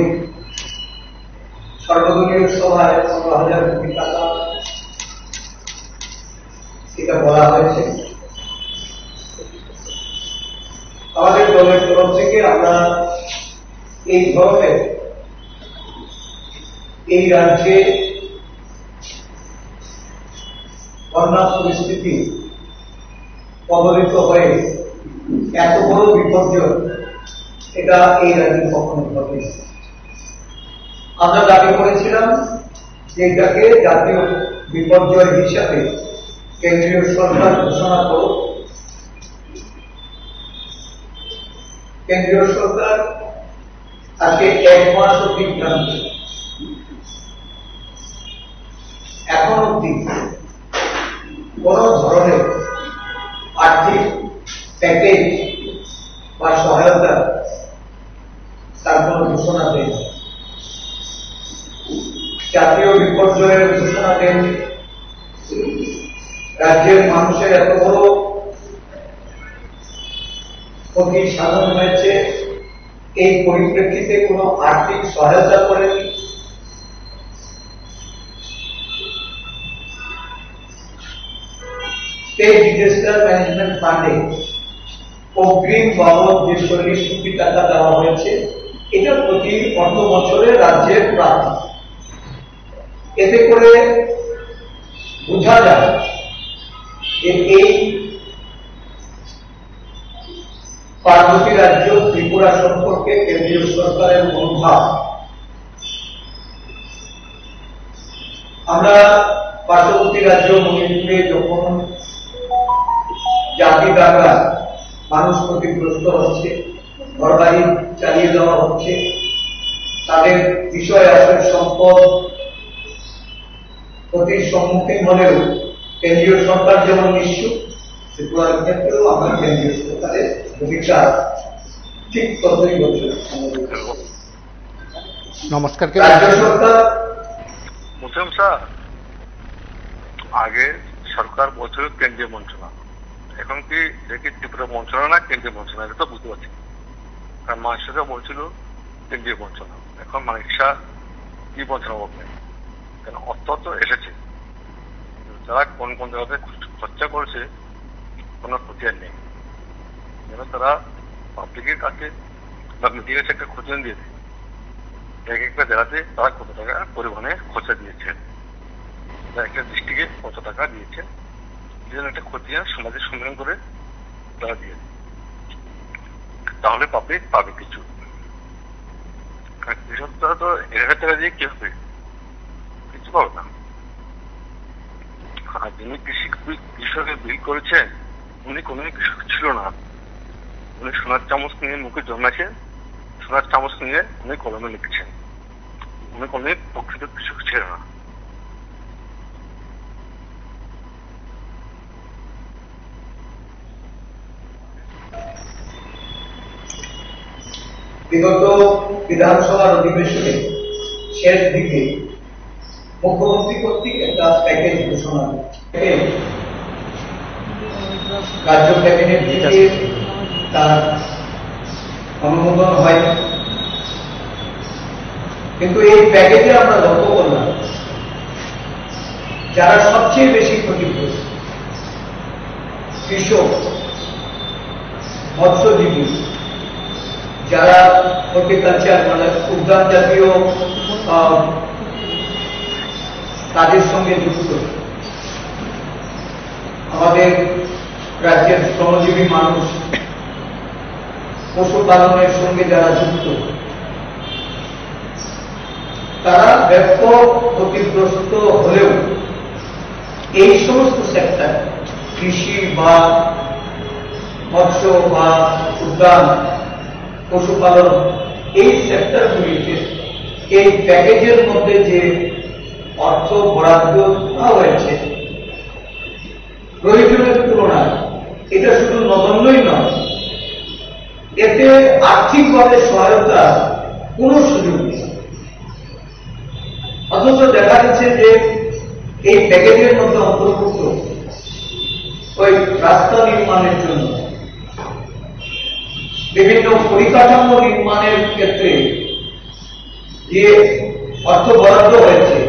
Speaker 5: সর্বদলীয় সভায় 15,000 কোটি টাকা এটা বলা হয়েছে। আমাদের দলের তরফ থেকে আমরা এই ধরনের এই রাজ্যে বন্যা পরিস্থিতি কবলিত হয়ে এত বড় বিপর্যয় এটা এই রাজ্যে কখনো ঘটে। আমরা দাবি করেছিলাম এইটাকে জাতীয় বিপর্যয় হিসাবে কেন্দ্রীয় সরকার ঘোষণা করো। কেন্দ্রীয় সরকার আজকে 1 মাস অতিক্রান্ত, এখন অব্দি কোন ধরনের আর্থিক প্যাকেজ বা সহায়তা তার কোন ঘোষণা দেন, জাতীয় বিপর্যয়ের ঘোষণা দেন। রাজ্যের মানুষের এত বড় ক্ষতি সাধন হয়েছে, এই পরিপ্রেক্ষিতে কোন আর্থিক সহায়তা করেনি। স্টেট ডিজাস্টার ম্যানেজমেন্ট ফান্ডে অগ্রিম বাবদ যে 40 কোটি টাকা দেওয়া হয়েছে, এটা প্রতি অর্থ বছরে রাজ্যের প্রাপ্তি। এতে করে বোঝা যায় যে এই পার্বতী রাজ্য ত্রিপুরা সম্পর্কে কেন্দ্রীয় সরকারের মনোভাব। আমরা পার্শ্ববর্তী রাজ্য মণিপুরে যখন জাতি দ্বারা মানুষ ক্ষতিগ্রস্ত হচ্ছে, ঘরবাড়ি চালিয়ে দেওয়া হচ্ছে, তাদের বিষয় আসল সম্পদ ক্ষতির সম্মুখীন হলেও কেন্দ্রীয় সরকার যেমন নিশ্চুপ, ত্রিপুরার ক্ষেত্রেও আমরা কেন্দ্রীয় সরকারের ভূমিকা ঠিক ততই বছর।
Speaker 1: নমস্কার।
Speaker 5: রাজ্য সরকার
Speaker 2: মুসলিম স্যার, আগে সরকার বলছিল কেন্দ্রীয় মন্ত্রণালয়, এখন কি দেখি ত্রিপুরা মন্ত্রণালয় না কেন্দ্রীয় মন্ত্রণালয়, এটা তো বুঝতে পারছি। কারণ মানুষরা বলছিল কেন্দ্রীয় মন্ত্রণালয়, এখন মানুষরা কি মন্ত্রণালয় বলবেন? কেন অর্থ তো এসেছে, যারা কোন কোন জায়গাতে খরচা করেছে কোনো খতিয়ান নেই। যেন তারা পাবলিকের কাছে বা মিডিয়ার একটা খতিয়ান দিয়েছে, এক একটা জেলাতে তারা কত টাকা পরিবহনে খরচা দিয়েছেন, একটা ডিস্ট্রিক্টে কত টাকা দিয়েছেন, একটা খতিয়ান সমাজের সম্মেলন করে তারা দিয়েছে। তাহলে পাবলিক পাবে কিছু। কৃষকরা তো 1000 টাকা দিয়ে কি হবে? কিছু পাবে না। আর যিনি কৃষকের বিল করেছেন উনি কোন কৃষক ছিল না, উনি সোনার চামচ নিয়ে মুখে জন্মেছেন, সোনার চামচ নিয়ে উনি কলমে লিখেছেন, উনি কোন প্রকৃত কৃষক ছিলেন না।
Speaker 5: বিগত বিধানসভার অধিবেশনে শেষ দিকে মুখ্যমন্ত্রী কর্তৃক একটা প্যাকেজ ঘোষণা, রাজ্য ক্যাবিনেট থেকে তার অনুমোদন হয়। কিন্তু এই প্যাকেজে আমরা লক্ষ্য করলাম যারা সবচেয়ে বেশি ক্ষতিগ্রস্ত, কৃষক, মৎস্যজীবী, যারা হর্টিকালচার মানে উদ্যান জাতীয় কাজের সঙ্গে যুক্ত, আমাদের রাজ্যের শ্রমজীবী মানুষ, পশুপালনের সঙ্গে যারা যুক্ত, তারা ব্যাপক ক্ষতিগ্রস্ত হলেও এই সমস্ত সেক্টর, কৃষি বা মৎস্য বা উদ্যান, পশুপালন, এই সেক্টরগুলিতে এই প্যাকেজের মধ্যে যে অর্থ বরাদ্দ করা হয়েছে প্রয়োজনের তুলনায় এটা শুধু নগণ্যই নয়, এতে আর্থিকভাবে সহায়তা কোনো সুযোগ নেই। অথচ দেখা যাচ্ছে যে এই প্যাকেজের মধ্যে অন্তর্ভুক্ত ওই রাস্তা নির্মাণের জন্য, বিভিন্ন পরিকাঠামো নির্মাণের ক্ষেত্রে যে অর্থ বরাদ্দ হয়েছে,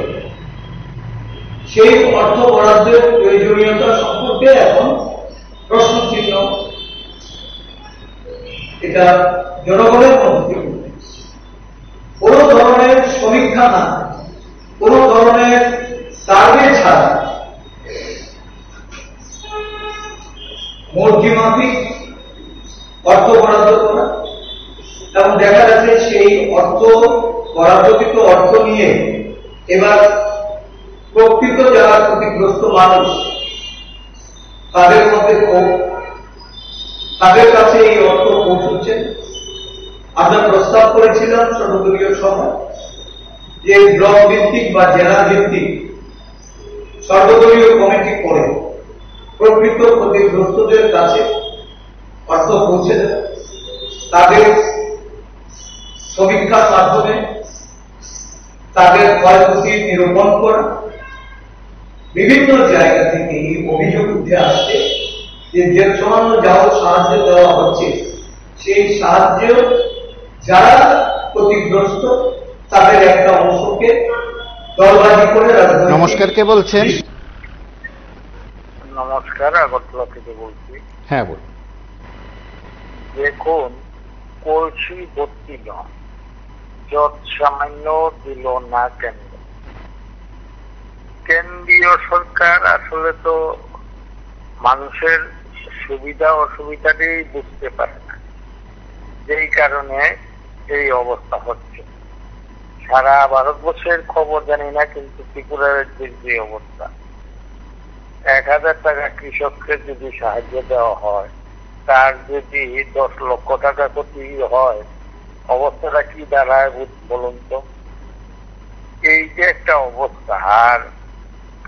Speaker 5: সেই অর্থ বরাদ্দের প্রয়োজনীয়তা সম্পর্কে এখন প্রশ্ন চিহ্ন। এটা জনগণের মধ্যে কোন ধরনের সমীক্ষা না, কোন ধরনের সার্ভে ছাড়া মর্জি মাফিক অর্থ বরাদ্দ করা, এবং দেখা যাচ্ছে সেই অর্থ বরাদ্দকৃত অর্থ নিয়ে এবার প্রকৃত যারা ক্ষতিগ্রস্ত মানুষ তাদের মধ্যে তাদের কাছে এই অর্থ পৌঁছচ্ছে। আমরা প্রস্তাব করেছিলাম সর্বদলীয় সভায় যে ব্লক ভিত্তিক বা জেলা ভিত্তিক সর্বদলীয় কমিটি করে প্রকৃত ক্ষতিগ্রস্তদের কাছে অর্থ পৌঁছে দেয়, তাদের সমীক্ষার মাধ্যমে তাদের ক্ষয়ক্ষতি নিরূপণ করা। বিভিন্ন জায়গা থেকে এই অভিযোগ উঠে আসছে যে সামান্য যাও সাহায্য দেওয়া হচ্ছে, সেই সাহায্য যারা ক্ষতিগ্রস্ত তাদের একটা অংশকে দলবাজি করে রাজধানী।
Speaker 1: নমস্কার, কে বলছেন?
Speaker 4: নমস্কার, আগরতলা থেকে বলছি।
Speaker 1: হ্যাঁ বলুন।
Speaker 4: দেখুন, কলসি ভর্তি নয়, যত সামান্য দিল না কেন্দ্র। কেন্দ্রীয় সরকার আসলে তো মানুষের সুবিধা অসুবিধাটাই বুঝতে পারে না, যেই কারণে এই অবস্থা হচ্ছে। সারা ভারতবর্ষের খবর জানি না, কিন্তু ত্রিপুরা রাজ্যের যে অবস্থা, 1000 টাকা কৃষককে যদি সাহায্য দেওয়া হয়, তার যদি 10 লক্ষ টাকা ক্ষতি হয়, অবস্থাটা কি দাঁড়ায় বলুন তো? এই যে একটা অবস্থা, আর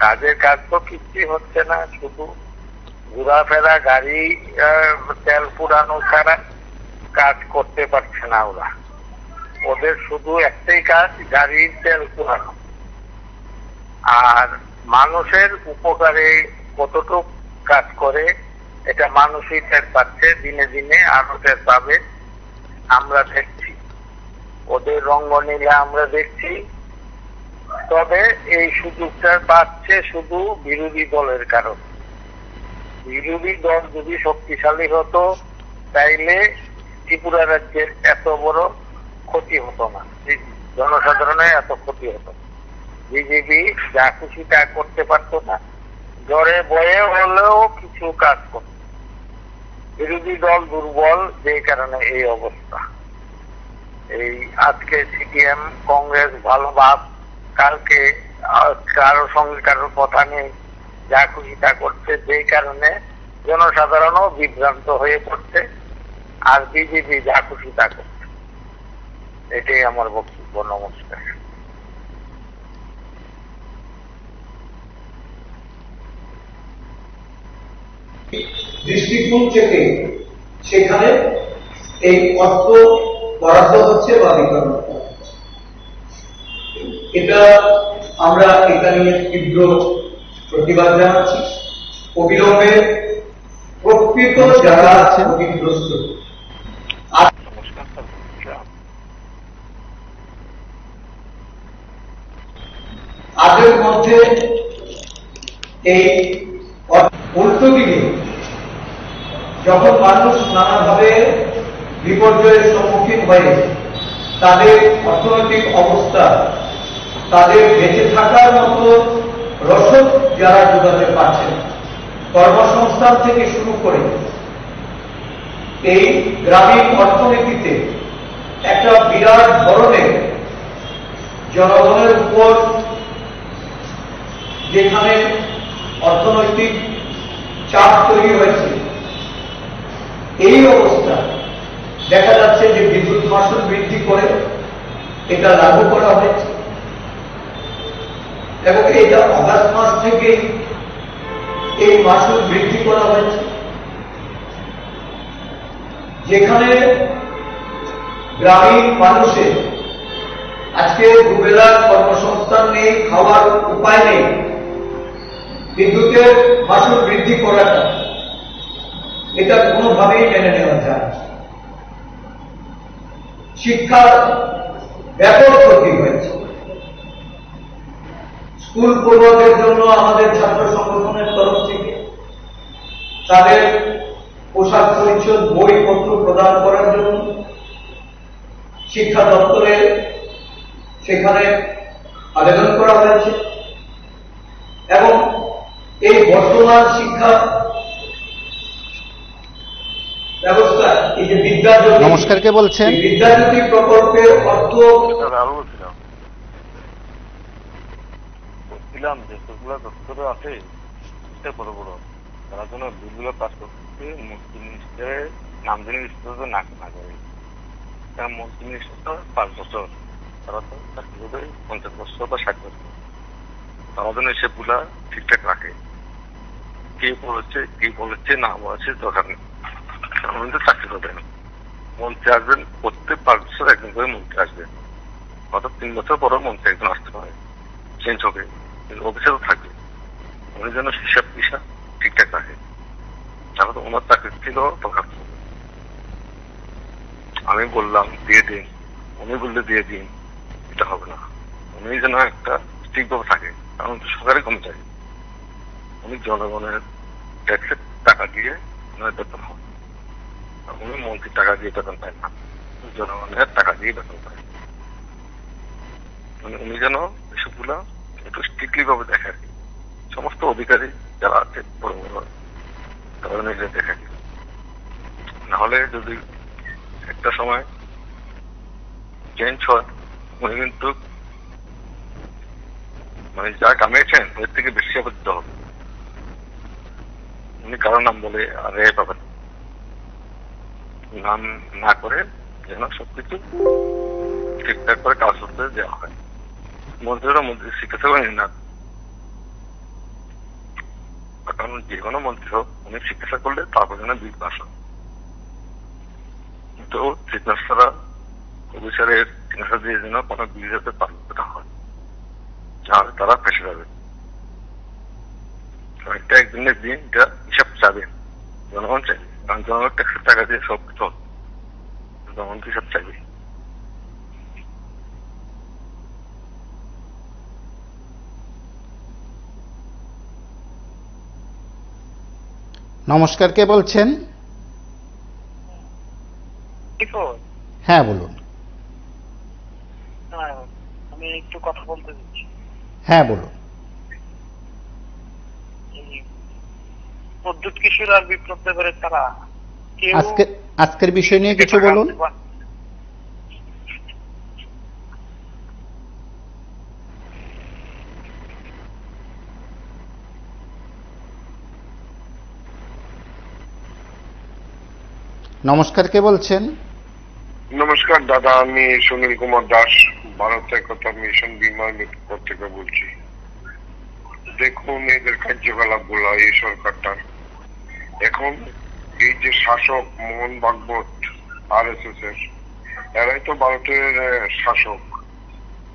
Speaker 4: কাজের কাজ তো কিছুই হচ্ছে না, শুধু ঘোরাফেরা, গাড়ি তেল পুরানো ছাড়া কাজ করতে পারছে না ওরা। ওদের শুধু একটাই কাজ, গাড়ির তেল পুরানো। আর মানুষের উপকারে কতটুকু কাজ করে এটা মানুষই টের পাচ্ছে, দিনে দিনে আরো টের পাবে। আমরা দেখছি ওদের রঙ্গ নিলে আমরা দেখছি। তবে এই সুযোগটা পাচ্ছে শুধু বিরোধী দলের কারণে। বিরোধী দল যদি শক্তিশালী হতো তাইলে ত্রিপুরা রাজ্যের এত বড় ক্ষতি হতো না, জনসাধারণের এত ক্ষতি হতো। বিজেপি যা খুশি তা করতে পারতো না, জ্বরে বয়ে হলেও কিছু কাজ করত। বিরোধী দল দুর্বল, যে কারণে এই অবস্থা। এই আজকে সিপিএম কংগ্রেস ভালো ভাব, কালকে কারোর সঙ্গে কারোর কথা নেই, যা খুশি তা করছে, যেই কারণে জনসাধারণও বিভ্রান্ত হয়ে পড়ছে, আর বিজেপি যা খুশি তা করছে। এটাই আমার বক্তব্য। নমস্কার।
Speaker 5: দৃষ্টিকোণ থেকে সেখানে এই অর্থ বরাদ্দ হচ্ছে বা বিতরণ হচ্ছে, এটা আমরা এটা নিয়ে তীব্র প্রতিবাদ জানাচ্ছি। অবিলম্বে প্রকৃত যারা ক্ষতিগ্রস্ত তাদের মধ্যে এই উল্টো দিকে যখন মানুষ নানাভাবে বিপর্যয়ের সম্মুখীন হয়ে তাদের অর্থনৈতিক অবস্থা, তাদের বেঁচে থাকার মতো রসদ যারা যোগাতে পারছেন, কর্মসংস্থান থেকে শুরু করে এই গ্রামীণ অর্থনীতিতে একটা বিরাট ধরনের জনগণের উপর যেখানে অর্থনৈতিক চাপ তৈরি হয়েছে, এই অবস্থা দেখা যাচ্ছে যে বিদ্যুৎ মাশুল বৃদ্ধি করে এটা লাগু করা হয়েছে এবং এটা আগস্ট মাস থেকে এই মাশুল বৃদ্ধি করা হয়েছে, যেখানে গ্রামীণ মানুষের আজকে দুবেলার কর্মসংস্থান নেই, খাওয়ার উপায় নেই, বিদ্যুতের মাশুল বৃদ্ধি করাটা এটা কোনোভাবেই মেনে নেওয়া যায়। শিক্ষার ব্যাপক ক্ষতি হয়েছে। স্কুল পড়ুয়াদের জন্য আমাদের ছাত্র সংগঠনের তরফ থেকে তাদের পোশাক পরিচ্ছদ, বইপত্র প্রদান করার জন্য শিক্ষা দপ্তরে সেখানে আবেদন করা হয়েছে এবং এই বর্তমান শিক্ষা ব্যবস্থা, এই যে বিদ্যাজ্যোতি,
Speaker 1: নমস্কার, কে বলছেন?
Speaker 5: বিদ্যাজ্যোতি প্রকল্পের অর্থ
Speaker 2: বলছিলাম যে সেগুলো দপ্তরে আছে বড় বড়, তারা যেন বিলগুলো পাস করতে মন্ত্রী মিনিস্টারের নাম জেনে না করে। কারণ মন্ত্রী মিনিস্টার তো 5 বছর, তারা তো চাকরি করবে 50 বছর বা 60 বছর। তারা যেন সেগুলা ঠিকঠাক রাখে, কে বলেছে না বলেছে দরকার নেই, তো চাকরি করবে না। মন্ত্রী আসবেন প্রত্যেক 5 বছর একজন করে মন্ত্রী আসবেন, অর্থাৎ 3 বছর পরেও মন্ত্রী একজন আসতে পারে, চেঞ্জ হবে, কিন্তু অফিসারও থাকবে। উনি যেন হিসাব পিসাব ঠিকঠাক রাখে, তাহলে ওনার চাকরি ছিল দরকার। আমি বললাম দিয়ে দিন, উনি বললে দিয়ে দিন, এটা হবে না। উনি যেন একটা ঠিকভাবে থাকে, কারণ তো সরকারি কর্মচারী, উনি জনগণের ট্যাক্সের টাকা দিয়ে ওনার বেতন হয়। উনি মন্ত্রীর টাকা দিয়ে বেতন পায় না, জনগণের টাকা দিয়ে বেতন পায়। মানে উনি যেন এসবগুলা একটু স্ট্রিক্টলি ভাবে দেখে, সমস্ত অধিকারী যারা আছে বড় বড় তারা নিজে দেখে। নাহলে যদি একটা সময় চেঞ্জ হয়, উনি কিন্তু মানে যা কামিয়েছেন ওর থেকে বেশি আবদ্ধ হবে। উনি কারো নাম বলে আর রেহাই পাবেন, নাম না করে যেন সবকিছু ঠিকঠাক করে কাজ করতে দেওয়া হয়। মন্ত্রীরা মন্ত্রী শিক্ষা করেন না, কারণ যে কোনো মন্ত্রী হোক উনি চিকিৎসা করলে তারপর যেন বিল পাস হয়। কিন্তু চিকিৎসারা অফিসারের চিকিৎসা দিয়ে যেন কোনো বিল যাতে পাস করা হয়, তাহলে তারা ফেসে যাবে। একটা একদিনের দিন এটা হিসাব চাবেন, জনগণ চাইবে, কারণ জনগণ ট্যাক্সের টাকা দিয়ে সব কিছু জনগণ হিসাব চাইবে।
Speaker 1: নমস্কার, কে বলছেন? হ্যাঁ বলুন।
Speaker 6: আমি একটু কথা বলতে চাচ্ছি।
Speaker 1: হ্যাঁ বলুন।
Speaker 6: প্রদ্যুৎ কিশোর আর বিপ্লব দেবের তারা
Speaker 1: আজকের বিষয় নিয়ে কিছু বলুন। নমস্কার, কে বলছেন?
Speaker 7: নমস্কার দাদা, আমি সুনীল কুমার দাস, ভারত একতা মিশন বিমান থেকে বলছি। দেখুন এদের কার্যকলাপ গুলো, এই সরকারটার এখন এই যে শাসক মোহন ভাগবত RSS এর, এরাই তো ভারতের শাসক।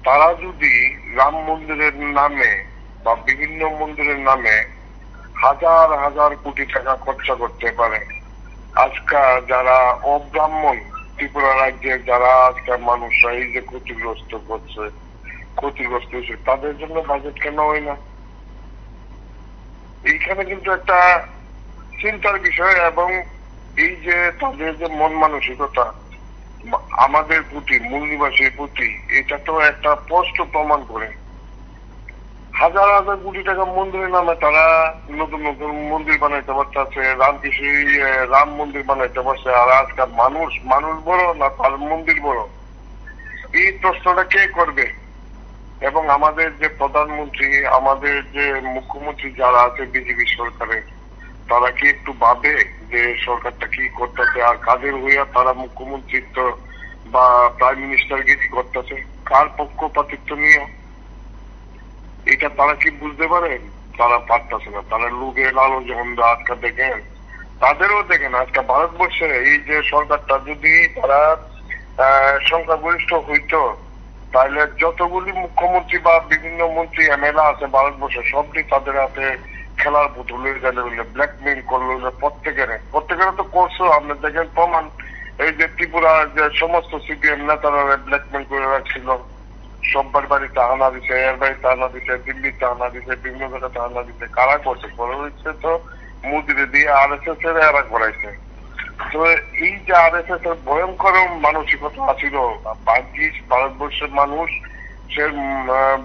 Speaker 7: তারা যদি রাম মন্দিরের নামে বা বিভিন্ন মন্দিরের নামে হাজার হাজার কোটি টাকা খরচা করতে পারে, আজকাল যারা অব্রাহ্মণ ত্রিপুরা রাজ্যের যারা আজকাল মানুষরা এই যে ক্ষতিগ্রস্ত হচ্ছে, তাদের জন্য বাজেট কেন হয় না? এইখানে কিন্তু একটা চিন্তার বিষয়। এবং এই যে তাদের যে মন মানসিকতা আমাদের প্রতি, মূল নিবাসীর প্রতি, এটা তো একটা স্পষ্ট প্রমাণ করে। হাজার হাজার কোটি টাকা মন্দিরের নামে তারা নতুন নতুন মন্দির বানাইতে পারতেছে, রাম মন্দির বানাইতে পারছে। আর আজকাল মানুষ বড় না তার মন্দির বড়, এই প্রশ্নটা কে করবে? এবং আমাদের যে প্রধানমন্ত্রী, আমাদের যে মুখ্যমন্ত্রী যারা আছে বিজেপি সরকারের, তারা কি একটু ভাবে যে সরকারটা কি করতেছে আর কাদের হইয়া তারা মুখ্যমন্ত্রিত্ব বা প্রাইম মিনিস্টার গিরি করতেছে, কার পক্ষপাতিত্ব নিয়ে? এটা তারা কি বুঝতে পারেন? তারা পারতেছে না। তারা লোকের আলো যখন আজকাল দেখেন, তাদেরও দেখেন আজকাল ভারতবর্ষে এই যে সরকারটা যদি তারা সংখ্যাগরিষ্ঠ হইতো, তাহলে যতগুলি মুখ্যমন্ত্রী বা বিভিন্ন মন্ত্রী MLA আছে ভারতবর্ষে, সবটি তাদের হাতে খেলার পুতুল হয়ে গেলে, ব্ল্যাকমেইল করলো প্রত্যেকের তো করছো। আপনি দেখেন প্রমাণ, এই যে ত্রিপুরার যে সমস্ত CPM নেতারা ব্ল্যাকমেইল করে রাখছিল, সব্বার বাড়িতে হানা দিছে, এর বাড়িতে হানা দিছে, দিল্লিতে হানা দিছে, বিভিন্ন জায়গাতে হানা দিছে। কারা করছে? করা হচ্ছে তো মোদিরে দিয়ে RSS এর এরা করাইছে। তো এই যে RSS এর ভয়ঙ্কর মানসিকতা আছিল, ভারতবর্ষের মানুষ সে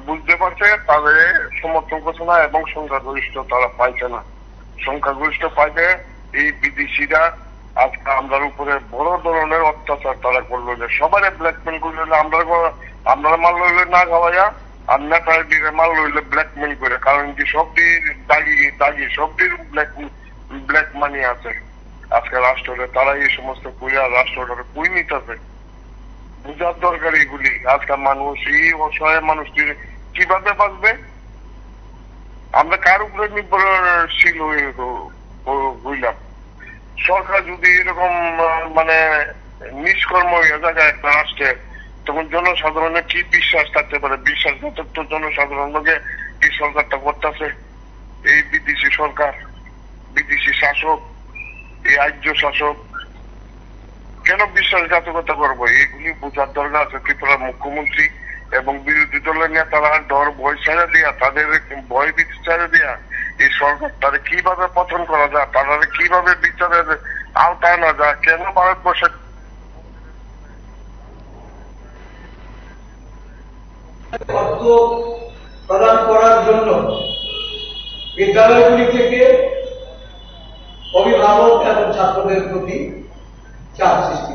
Speaker 7: বুঝতে পারছে, তাদের সমর্থন করছে না এবং সংখ্যাগরিষ্ঠ তারা পাইছে না। সংখ্যাগরিষ্ঠ পাইতে এই বিদেশিরা আজকে আমরার উপরে বড় ধরনের অত্যাচার তারা করলো, যে সবাই ব্ল্যাকমেল করলে আপনারা মারল না খাওয়াইয়া আর নেতাদের মাল রইলে ব্ল্যাকমেল করে, কারণ কি সবটির দাগি সবটির ব্ল্যাক মানি আছে আজকে রাষ্ট্রে, তারা এই সমস্ত কইরা রাষ্ট্রটা কই নিতেছে। বুঝার দরকার এগুলি। আজকাল মানুষ এই অসহায় মানুষটির কিভাবে বাঁচবে? আমরা কার উপরে নির্ভরশীল হইলাম? সরকার যদি এরকম মানে নিষ্কর্ম হয়ে থাকে একটা রাষ্ট্রে, তখন জনসাধারণের কি বিশ্বাস থাকতে পারে? বিশ্বাসঘাতক তো জনসাধারণ লোকে এই সরকারটা করতেছে, এই বিদেশি সরকার, বিদেশি শাসক, এই আর্য শাসক। কেন বিশ্বাসঘাতকতা করবো? এগুলি বোঝার দরকার আছে ত্রিপুরার মুখ্যমন্ত্রী এবং বিরোধী দলের নেতারা ডর ভয় ছেড়ে দিয়া, তাদের ভয় ভীতি ছেড়ে দিয়া এই সরকার তাদের কিভাবে পতন করা যায়, তাদের কিভাবে বিচারের আওতায় আনা যায়। কেন ভারতবর্ষের
Speaker 5: অর্থ প্রদান করার জন্য বিদ্যালয়গুলি থেকে অভিভাবক এবং ছাত্রদের প্রতি চাপ সৃষ্টি।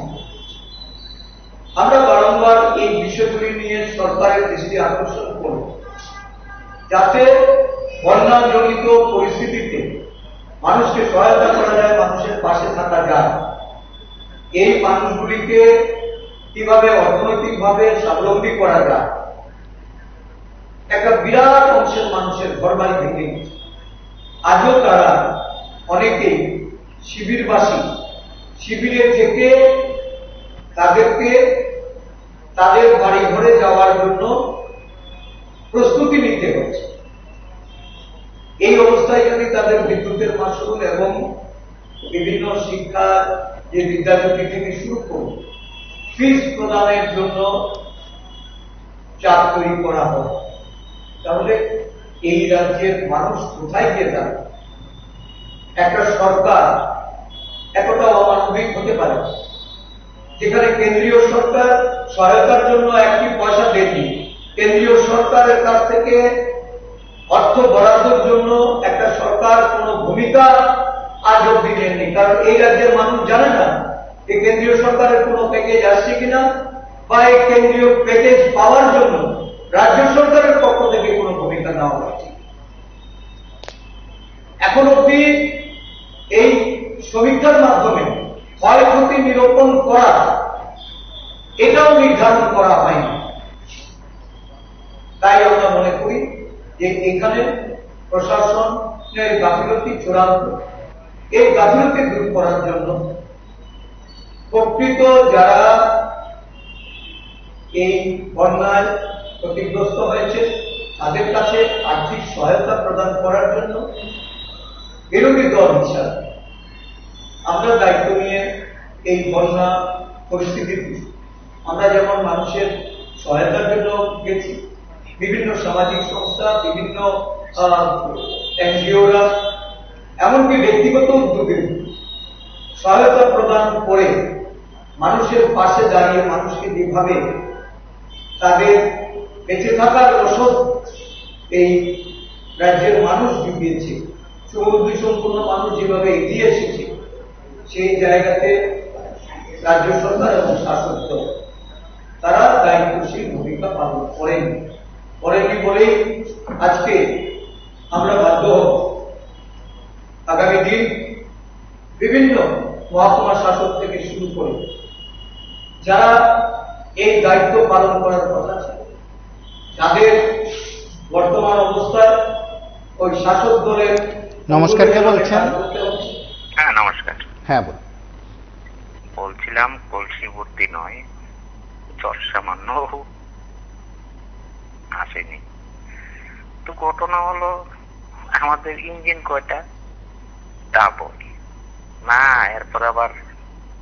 Speaker 5: আমরা বারংবার এই বিষয়গুলি নিয়ে সরকারের দৃষ্টি আকর্ষণ করব, যাতে বন্যাজনিত পরিস্থিতিতে মানুষকে সহায়তা করা যায়, মানুষের পাশে থাকা যায়। এই মানুষগুলিকে কিভাবে অর্থনৈতিকভাবে স্বাবলম্বী করা যায়। একটা বিরাট অংশের মানুষের ঘরবাড়ি ভেঙে গেছে। আজও তারা অনেকেই শিবিরবাসী, শিবিরে থেকে তাদেরকে তাদের বাড়ি ঘরে যাওয়ার জন্য প্রস্তুতি নিতে হচ্ছে। এই অবস্থায় যদি তাদের বিদ্যুতের মাশুল এবং বিভিন্ন শিক্ষা যে বিদ্যালয়টি থেকে শুরু করে ফিস প্রদানের জন্য চাপ তৈরি করা হয়, তাহলে এই রাজ্যের মানুষ কোথায় গিয়ে দাঁড়াবে? একটা সরকার এতটা অমানবিক হতে পারে যেখানে কেন্দ্রীয় সরকার সহায়তার জন্য একটি পয়সা দেয়নি, কেন্দ্রীয় সরকারের কাছ থেকে অর্থ বরাদ্দের জন্য একটা সরকার কোনো ভূমিকা আজ অব্দি নেয়নি। কারণ এই রাজ্যের মানুষ জানে না যে কেন্দ্রীয় সরকারের কোনো প্যাকেজ আসছে কিনা, বা এই কেন্দ্রীয় প্যাকেজ পাওয়ার জন্য রাজ্য সরকারের পক্ষ থেকে কোনো ভূমিকা নেওয়া হয়েছে। এখন অব্দি এই সমীক্ষার মাধ্যমে ক্ষয়ক্ষতি নিরূপণ করা, এটাও নির্ধারণ করা হয়নি। তাই আমরা মনে করি যে এখানে প্রশাসনের গাফিলতি চূড়ান্ত। এই গাফিলতি দূর করার জন্য প্রকৃত যারা এই বন্যায় ক্ষতিগ্রস্ত হয়েছে তাদের কাছে আর্থিক সহায়তা প্রদান করার জন্য বিরোধী দল হিসাবে আমরা দায়িত্ব নিয়ে এই বন্যা পরিস্থিতিতে আমরা যেমন মানুষের সহায়তার জন্য গেছি, বিভিন্ন সামাজিক সংস্থা, বিভিন্ন এনজিওরা, এমনকি ব্যক্তিগত উদ্যোগে সহায়তা প্রদান করে মানুষের পাশে দাঁড়িয়ে মানুষকে যেভাবে তাদের বেঁচে থাকার ওষুধ এই রাজ্যের মানুষ জুগিয়েছে, সমুদ্রী সম্পূর্ণ মানুষ যেভাবে এগিয়ে এসেছে, সেই জায়গাতে রাজ্য সরকার এবং শাসক দল তারা দায়িত্বশীল ভূমিকা পালন করেনি বলেই আজকে আমরা বাধ্য হব আগামী দিন বিভিন্ন মহকুমা শাসক থেকে শুরু করে যারা এই দায়িত্ব পালন করার কথা ছিল, যাদের বর্তমান অবস্থায় ওই শাসক দলের।
Speaker 1: নমস্কার, কে বলছেন?
Speaker 3: হ্যাঁ নমস্কার।
Speaker 1: হ্যাঁ বল।
Speaker 3: বলছিলাম কলসিবর্তী নয়, জ্বর সামান্য আসেনি। তো ঘটনা হলো আমাদের ইঞ্জিন কয়টা? ডাবল না, এরপর আবার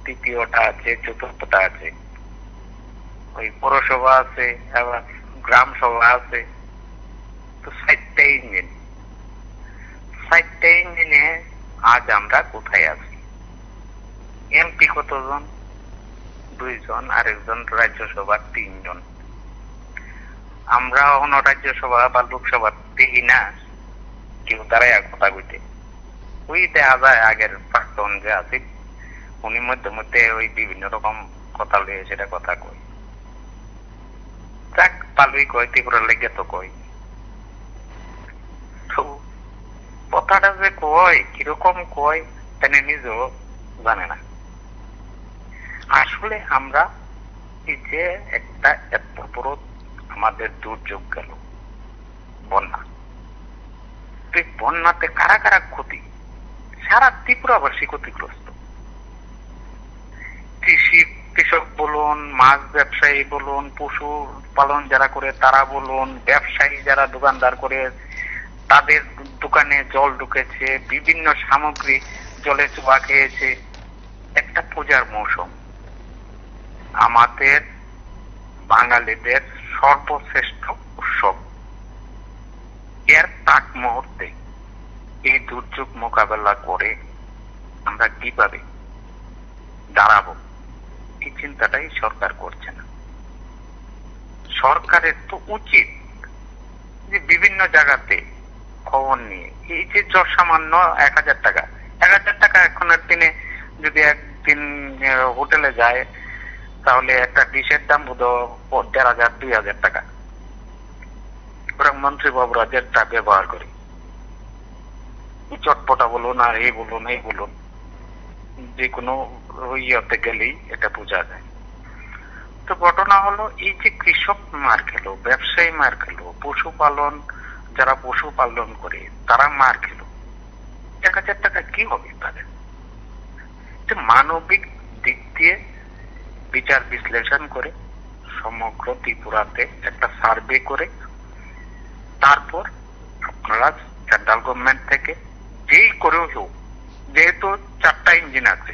Speaker 3: তৃতীয়টা আছে, চতুর্থটা আছে, ওই পৌরসভা আছে, আবার গ্রাম সভা আছে। তো 4টা ইঞ্জিন, 4টা ইঞ্জিনে আজ আমরা কোথায় আছি? এমপি কতজন? 2 জন, আরেকজন রাজ্যসভার 3 জন। আমরা এখন রাজ্যসভা বা লোকসভা দেখি না কেউ দাঁড়ায় কথা কইতে। ওই দেখা যায় আগের প্রাক্তন যে আছে উনি মধ্যে মধ্যে ওই বিভিন্ন রকম কথা লয়ে সেটা কথা কই।
Speaker 4: পালুই কয়, ত্রিপুরার লেগে তো কয়। তো কথাটা যে কয় কিরকম কয় তেনে নিজেও জানে না। আসলে আমরা এই যে একটা এত বড় আমাদের দুর্যোগ গেল বন্যা, বন্যাতে কারা কারা ক্ষতি, সারা ত্রিপুরাবাসী ক্ষতিগ্রস্ত। কৃষক বলুন, মাছ ব্যবসায়ী বলুন, পশু পালন যারা করে তারা বলুন, ব্যবসায়ী যারা দোকানদার করে তাদের দোকানে জল ঢুকেছে, বিভিন্ন সামগ্রী জলে চুবা খেয়েছে। একটা পূজার মৌসুম, আমাদের বাঙালিদের সর্বশ্রেষ্ঠ উৎসব, এর প্রাক মুহূর্তে এই দুর্যোগ মোকাবেলা করে আমরা কিভাবে দাঁড়াবো, এই চিন্তাটাই সরকার করছে না। সরকারের তো উচিত যে বিভিন্ন জায়গাতে খবর নিয়ে, এই যে সামান্য 1000 টাকা, 1000 টাকা এখনের দিনে যদি একদিন হোটেলে যায় তাহলে একটা ডিশের দাম বোধ 1500-2000 টাকা। ওরা মন্ত্রী বাবুরা যেটা ব্যবহার করে, চটপটা বলুন আর এই বলুন এই বলুন, যে কোনো ইয়েতে গেলেই এটা বোঝা যায়। তো ঘটনা হলো এই যে কৃষক মার খেলো, ব্যবসায়ী মার খেলো, পশুপালন যারা পশুপালন করে তারা মার খেলো, 1000 টাকা কি হবে তাদের? মানবিক দিক দিয়ে বিচার বিশ্লেষণ করে সমগ্র ত্রিপুরাতে একটা সার্ভে করে তারপর আপনারা সেন্ট্রাল গভর্নমেন্ট থেকে যেই করেও হোক, যেহেতু 4টা ইঞ্জিন আছে,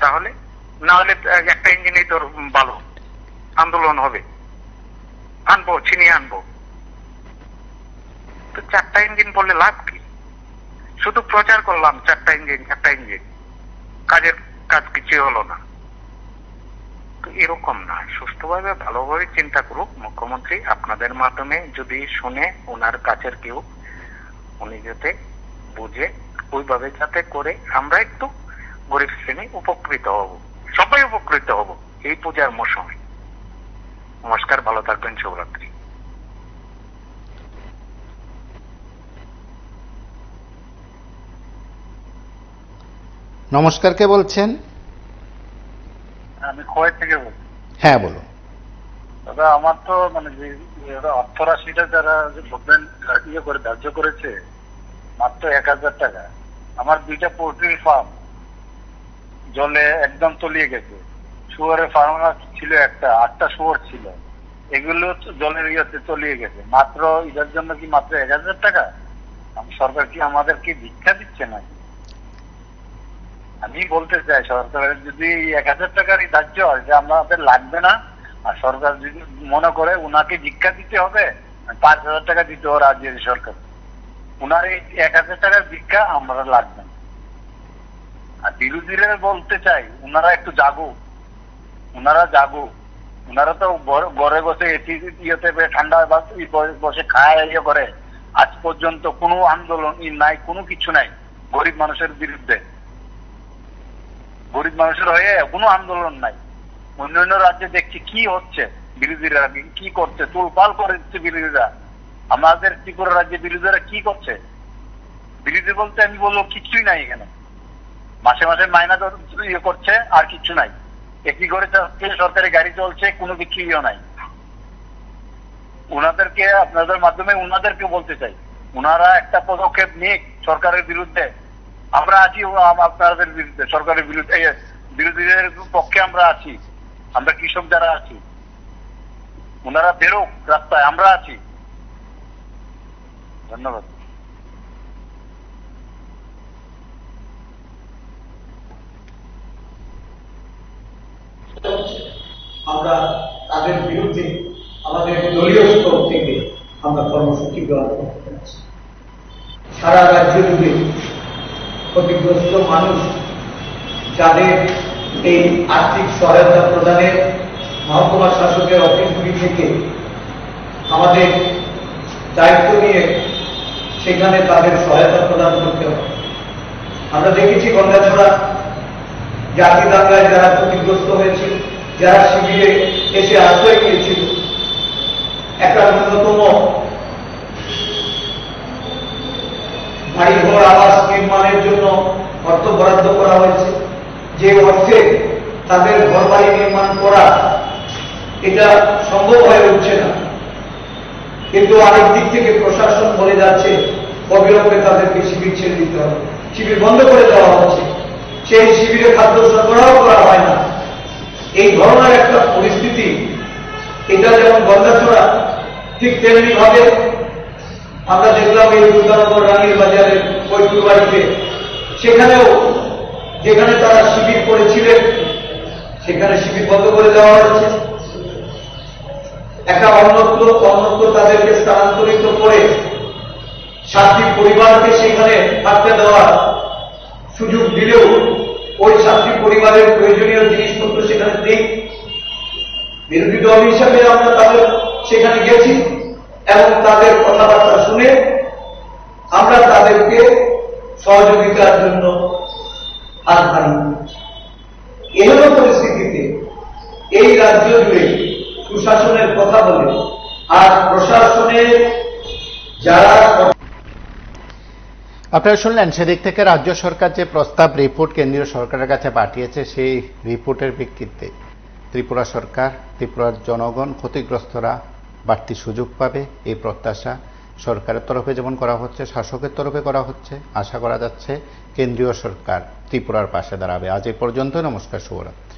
Speaker 4: তাহলে না হলে একটা ইঞ্জিনই তোর ভালো আন্দোলন হবে, আনবো ছিনিয়ে আনবো। তো 4টা ইঞ্জিন বললে লাভ কি? শুধু প্রচার করলাম 4টা ইঞ্জিন, কাজের কাজ কিছু হলো না। তো এরকম না, সুষ্ঠুভাবে ভালোভাবে চিন্তা করুক মুখ্যমন্ত্রী, আপনাদের মাধ্যমে যদি শুনে ওনার কাছের কেউ, উনি যাতে বুঝে ওইভাবে যাতে করে আমরা একটু গরিব শ্রেণী উপকৃত হব, সবাই উপকৃত হব এই পূজার মৌসুমে। নমস্কার, ভালো থাকবেন, শুভরাত্রি।
Speaker 1: নমস্কার, কে বলছেন?
Speaker 6: আমি কুয়েত থেকে বলছি।
Speaker 1: হ্যাঁ বলুন।
Speaker 6: দাদা, আমার তো মানে যে অর্থ রাশিটা যারা গভর্নমেন্ট করে ধার্য করেছে মাত্র 1000 টাকা, আমার 2টা পোল্ট্রি ফার্ম জলে একদম তলিয়ে গেছে। শুয়ারের ফার্ম ছিল একটা, 8টা শুয়ার ছিল, এগুলো জলের ইয়েতে তলিয়ে গেছে। মাত্র এটার জন্য কি মাত্র 1000 টাকা? সরকার কি আমাদেরকে ভিক্ষা দিচ্ছে নাকি? আমি বলতে চাই সরকারের যদি 1000 টাকারই ধার্য হয় যে আমাদের লাগবে না, আর সরকার যদি মনে করে উনাকে ভিক্ষা দিতে হবে, 5000 টাকা দিতে হবে রাজ্যের সরকার, উনার এই 1000 টাকার ভিক্ষা আমরা লাগবে না। আর বিরোধীরা বলতে চাই উনারা একটু জাগুক, উনারা জাগুক। উনারা তো ঘরে বসে এটি ইয়েতে ঠান্ডা বসে খায় ইয়ে করে, আজ পর্যন্ত কোনো আন্দোলন নাই, কোনো কিছু নাই গরিব মানুষের বিরুদ্ধে, গরিব মানুষের হয়ে কোনো আন্দোলন নাই। অন্যান্য রাজ্যে দেখছি কি হচ্ছে, বিরোধীরা কি করছে, তোলপাল করে দিচ্ছে বিরোধীরা। আমাদের ত্রিপুরা রাজ্যে বিরোধীরা কি করছে? বিরোধী বলতে আমি বলবো কিছুই নাই এখানে, মাসে মাসে মাইনা ইয়ে করছে আর কিছু নাই। একই করে সরকারি গাড়ি চলছে, কোনো কিছু ইয়ে নাই। উনাদেরকে আপনাদের মাধ্যমে উনাদেরকে বলতে চাই, উনারা একটা পদক্ষেপ নিক সরকারের বিরুদ্ধে। আমরা আছি আপনাদের বিরুদ্ধে, সরকারের বিরুদ্ধে, বিরোধীদের পক্ষে আমরা আছি, আমরা কৃষক যারা আছি, ওনারা বেরোক রাস্তায়, আমরা আছি। ধন্যবাদ।
Speaker 5: আমরা তাদের বিরুদ্ধে আমাদের দলীয় স্তর থেকে আমরা কর্মসূচি গ্রহণ করতে পারছি। সারা রাজ্য জুড়ে ক্ষতিগ্রস্ত মানুষ যাদের এই আর্থিক সহায়তা প্রদানের মহকুমা শাসকের অফিসগুলি থেকে আমাদের দায়িত্ব নিয়ে সেখানে তাদের সহায়তা প্রদান করতে হবে। আমরা দেখেছি গন্ডাছড়া জাতি দাঙ্গায় যারা ক্ষতিগ্রস্ত হয়েছিল, যারা শিবিরে এসে আশ্রয় নিয়েছিল, একটা ন্যূনতম বাড়িঘর আবাস নির্মাণের জন্য অর্থ বরাদ্দ করা হয়েছে, যে অর্থে তাদের ঘর বাড়ি নির্মাণ করা এটা সম্ভব হয়ে উঠছে না। কিন্তু আরেক দিক থেকে প্রশাসন বলে যাচ্ছে অবিলম্বে তাদেরকে শিবির ছেড়ে দিতে হবে, শিবির বন্ধ করে দেওয়া হচ্ছে, সেই শিবিরে খাদ্য সরবরাহ করা হয় না। এই ধরনের একটা পরিস্থিতি, এটা যেমন গন্ডাছড়া, ঠিক তেমনি ভাবে আমরা দেখলাম এই দুর্গানগর রানীর বাজারের কৈতুর বাড়িতে, সেখানেও যেখানে তারা শিবির করেছিলেন সেখানে শিবির বন্ধ করে দেওয়া হয়েছে। একটা অন্যত্র তাদেরকে স্থানান্তরিত করে 7টি পরিবারকে সেখানে থাকতে দেওয়ার সুযোগ দিলেও ওই 7টি পরিবারের প্রয়োজনীয় জিনিসপত্র সেখানে নেই। বিরোধী দল হিসাবে আমরা তাদের সেখানে গেছি এবং তাদের কথাবার্তা শুনে আমরা তাদেরকে সহযোগিতার জন্য হাত বাড়িয়ে দিয়েছি। এমন পরিস্থিতিতে এই রাজ্য জুড়ে সুশাসনের কথা বলে আর প্রশাসনের যারা
Speaker 1: আপনারা শুনলেন, সেদিক থেকে রাজ্য সরকার যে প্রস্তাব রিপোর্ট কেন্দ্রীয় সরকারের কাছে পাঠিয়েছে, সেই রিপোর্টের ভিত্তিতে ত্রিপুরা সরকার, ত্রিপুরার জনগণ, ক্ষতিগ্রস্তরা বাড়তি সুযোগ পাবে এই প্রত্যাশা সরকারের তরফে যেমন করা হচ্ছে, শাসকের তরফে করা হচ্ছে। আশা করা যাচ্ছে কেন্দ্রীয় সরকার ত্রিপুরার পাশে দাঁড়াবে। আজ এই পর্যন্ত। নমস্কার, শুভরাত্রি।